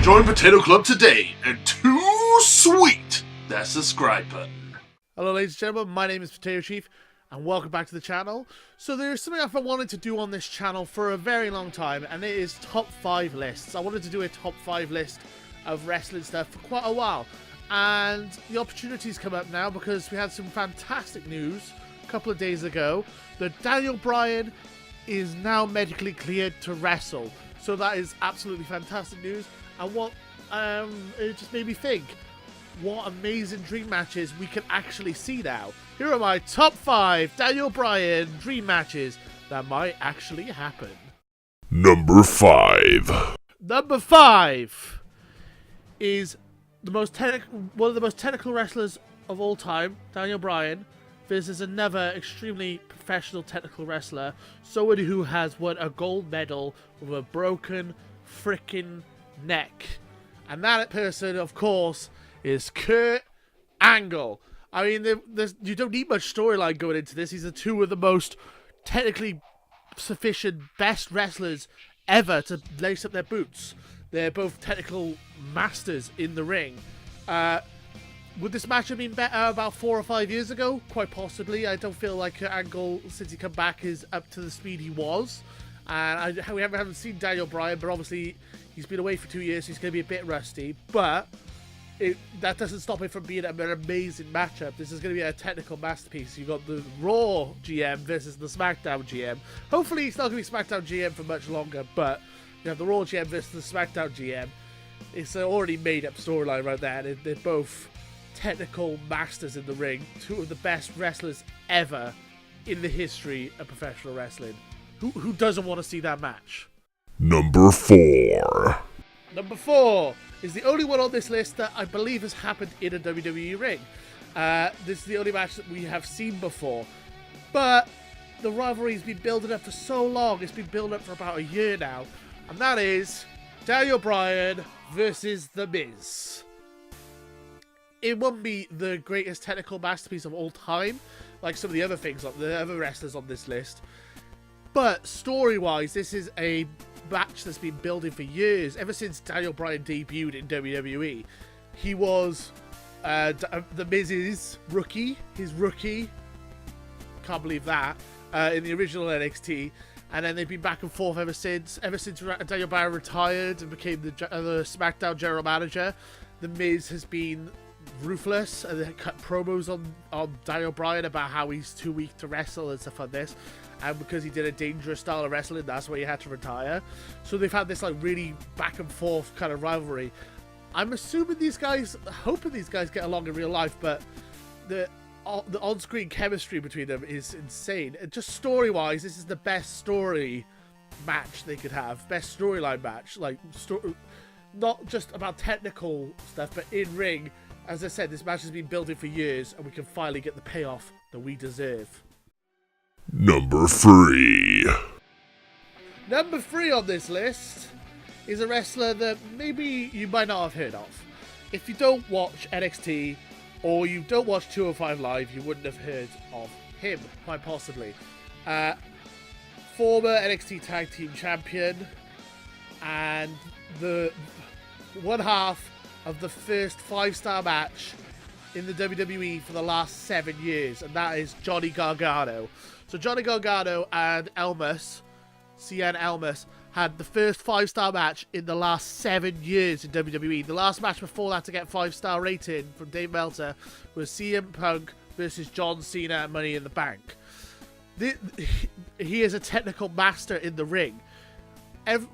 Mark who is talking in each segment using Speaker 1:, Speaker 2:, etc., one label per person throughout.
Speaker 1: Join Potato Club today and too sweet that subscribe button.
Speaker 2: Hello ladies and gentlemen, my name is Potato Chief and welcome back to the channel. So there's something I've been wanting to do on this channel for a very long time, and it is top 5 lists. I wanted to do a top 5 list of wrestling stuff for quite a while, and the opportunity's come up now because we had some fantastic news a couple of days ago that Daniel Bryan is now medically cleared to wrestle. So that is absolutely fantastic news, and what it just made me think, what amazing dream matches we can actually see now. Here are my top 5 Daniel Bryan dream matches that might actually happen.
Speaker 1: Number 5.
Speaker 2: Number 5 is one of the most technical wrestlers of all time, Daniel Bryan, versus another extremely professional technical wrestler, someone who has won a gold medal with a broken freaking neck. And that person, of course, is Kurt Angle. I mean, you don't need much storyline going into this. He's two of the most technically sufficient, best wrestlers ever to lace up their boots. They're both technical masters in the ring. Would this match have been better about 4 or 5 years ago? Quite possibly. I don't feel like Angle, since he come back, is up to the speed he was. And we haven't seen Daniel Bryan, but obviously he's been away for 2 years, so he's going to be a bit rusty. But that doesn't stop it from being an amazing matchup. This is going to be a technical masterpiece. You've got the Raw GM versus the SmackDown GM. Hopefully he's not going to be SmackDown GM for much longer, but you have the Raw GM versus the SmackDown GM. It's an already made up storyline right there. They're both technical masters in the ring. Two of the best wrestlers ever in the history of professional wrestling. Who doesn't want to see that match?
Speaker 1: Number 4.
Speaker 2: Number 4 is the only one on this list that I believe has happened in a WWE ring. This is the only match that we have seen before. But the rivalry's been building up for so long. It's been building up for about a year now. And that is Daniel Bryan versus The Miz. It wouldn't be the greatest technical masterpiece of all time, like some of the other things, like the other wrestlers on this list. But story-wise, this is a match that's been building for years, ever since Daniel Bryan debuted in WWE. He was The Miz's rookie, can't believe that, in the original NXT, and then they've been back and forth ever since Daniel Bryan retired and became the SmackDown general manager. The Miz has been ruthless, and they cut promos on Daniel Bryan about how he's too weak to wrestle and stuff like this, and because he did a dangerous style of wrestling, that's why he had to retire. So they've had this like really back and forth kind of rivalry. I'm assuming hoping these guys get along in real life, but the on-screen chemistry between them is insane. And just story-wise, this is the best story match they could have, best storyline match, like not just about technical stuff, but in ring. As I said, this match has been building for years, and we can finally get the payoff that we deserve.
Speaker 1: Number 3.
Speaker 2: Number 3 on this list is a wrestler that maybe you might not have heard of. If you don't watch NXT or you don't watch 205 Live, you wouldn't have heard of him, quite possibly. Former NXT Tag Team Champion and the one half of the first 5-star match in the WWE for the last 7 years, and that is Johnny Gargano. So Johnny Gargano and Cien Almas, had the first 5-star match in the last 7 years in WWE. The last match before that to get 5-star rating from Dave Meltzer was CM Punk versus John Cena at Money in the Bank. He is a technical master in the ring.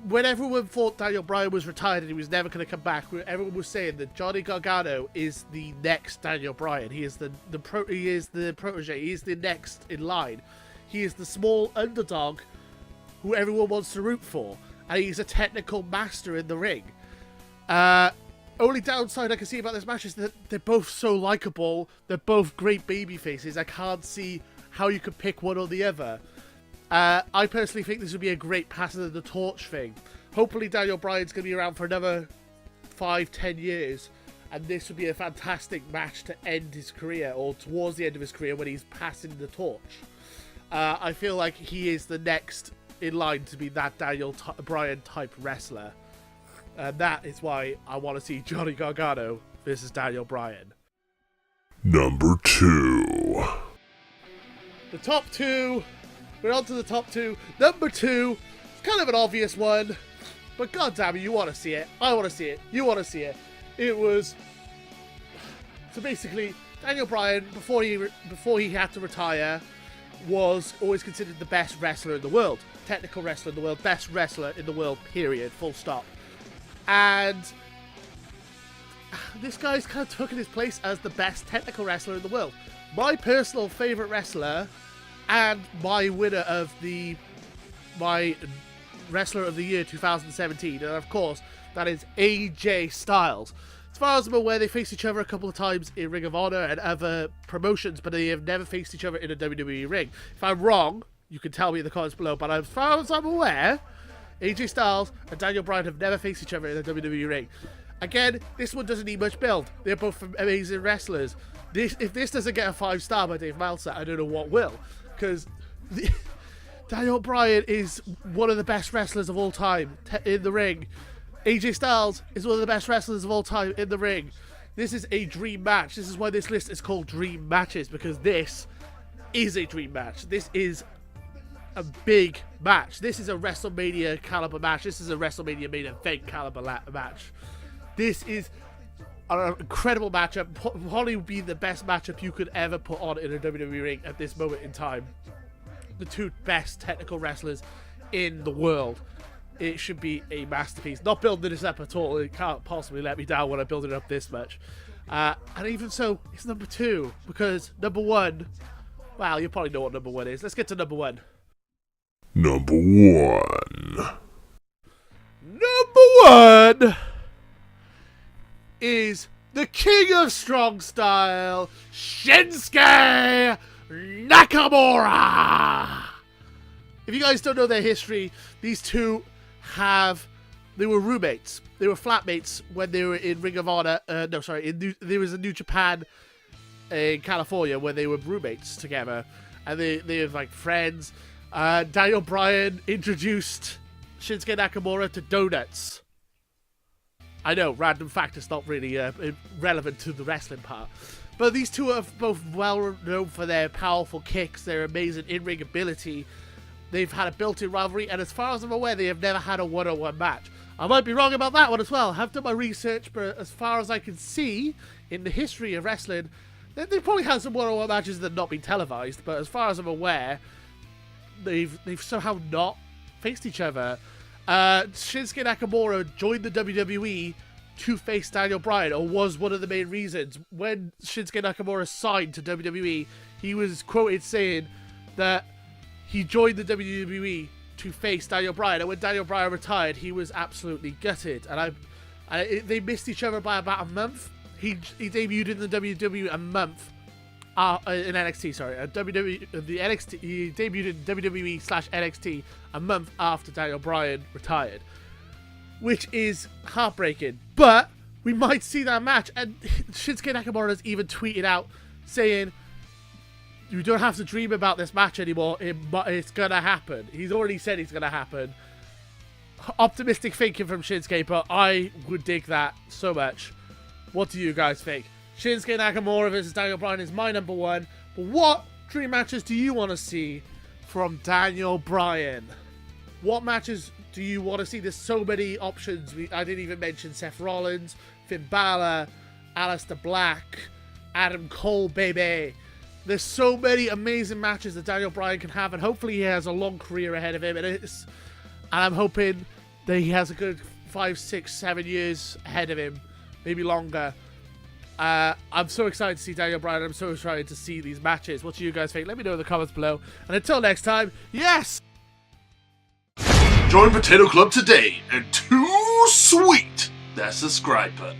Speaker 2: When everyone thought Daniel Bryan was retired and he was never going to come back, everyone was saying that Johnny Gargano is the next Daniel Bryan. He is the protege. He is the next in line. He is the small underdog who everyone wants to root for, and he's a technical master in the ring. Only downside I can see about this match is that they're both so likable. They're both great baby faces. I can't see how you could pick one or the other. I personally think this would be a great passing of the torch thing. Hopefully Daniel Bryan's going to be around for another 5-10 years, and this would be a fantastic match to end his career, or towards the end of his career when he's passing the torch. I feel like he is the next in line to be that Daniel Bryan type wrestler. And that is why I want to see Johnny Gargano versus Daniel Bryan.
Speaker 1: Number 2.
Speaker 2: The top 2. We're on to the top 2. Number 2. It's kind of an obvious one. But goddamn it, you want to see it. I want to see it. You want to see it. It was... So basically, Daniel Bryan, before he had to retire, was always considered the best wrestler in the world. Technical wrestler in the world. Best wrestler in the world, period. Full stop. And this guy's kind of taken his place as the best technical wrestler in the world. My personal favourite wrestler and my winner of my Wrestler of the Year 2017, and of course, that is AJ Styles. As far as I'm aware, they faced each other a couple of times in Ring of Honor and other promotions, but they have never faced each other in a WWE ring. If I'm wrong, you can tell me in the comments below, but as far as I'm aware, AJ Styles and Daniel Bryan have never faced each other in a WWE ring. Again, this one doesn't need much build. They're both amazing wrestlers. If this doesn't get a 5-star by Dave Meltzer, I don't know what will. Because Daniel Bryan is one of the best wrestlers of all time in the ring. AJ Styles is one of the best wrestlers of all time in the ring. This is a dream match. This is why this list is called Dream Matches, because this is a dream match. This is a big match. This is a WrestleMania caliber match. This is a WrestleMania main event caliber match. This is an incredible matchup. Probably would be the best matchup you could ever put on in a WWE ring at this moment in time. The two best technical wrestlers in the world. It should be a masterpiece. Not building this up at all. It can't possibly let me down when I build it up this much. And even so, it's number 2. Because number 1... Well, you probably know what number 1 is. Let's get to number 1.
Speaker 1: Number 1.
Speaker 2: Number 1 is the King of Strong Style, Shinsuke Nakamura. If you guys don't know their history, these two they were roommates. They were flatmates when they were in Ring of Honor. There was a New Japan in California where they were roommates together, and they were like friends. Daniel Bryan introduced Shinsuke Nakamura to donuts. I know, random fact, it's not really relevant to the wrestling part. But these two are both well known for their powerful kicks, their amazing in-ring ability. They've had a built-in rivalry, and as far as I'm aware, they have never had a one-on-one match. I might be wrong about that one as well. I have done my research, but as far as I can see in the history of wrestling, they've probably had some one-on-one matches that have not been televised, but as far as I'm aware, they've somehow not faced each other. Shinsuke Nakamura joined the WWE to face Daniel Bryan, or was one of the main reasons. When Shinsuke Nakamura signed to WWE, he was quoted saying that he joined the WWE to face Daniel Bryan, and when Daniel Bryan retired, he was absolutely gutted. And they missed each other by about a month. He debuted in the WWE a month in NXT. Sorry, the NXT. He debuted in WWE/NXT a month after Daniel Bryan retired, which is heartbreaking. But we might see that match, and Shinsuke Nakamura has even tweeted out saying, "You don't have to dream about this match anymore. It's gonna happen." He's already said it's gonna happen. Optimistic thinking from Shinsuke, but I would dig that so much. What do you guys think? Shinsuke Nakamura versus Daniel Bryan is my number 1. But what dream matches do you want to see from Daniel Bryan? What matches do you want to see? There's so many options. I didn't even mention Seth Rollins, Finn Balor, Aleister Black, Adam Cole, baby. There's so many amazing matches that Daniel Bryan can have, and hopefully he has a long career ahead of him. And I'm hoping that he has a good 5, 6, 7 years ahead of him, maybe longer. I'm so excited to see Daniel Bryan. I'm so excited to see these matches. What do you guys think? Let me know in the comments below. And until next time, yes!
Speaker 1: Join Potato Club today and too sweet that subscribe button.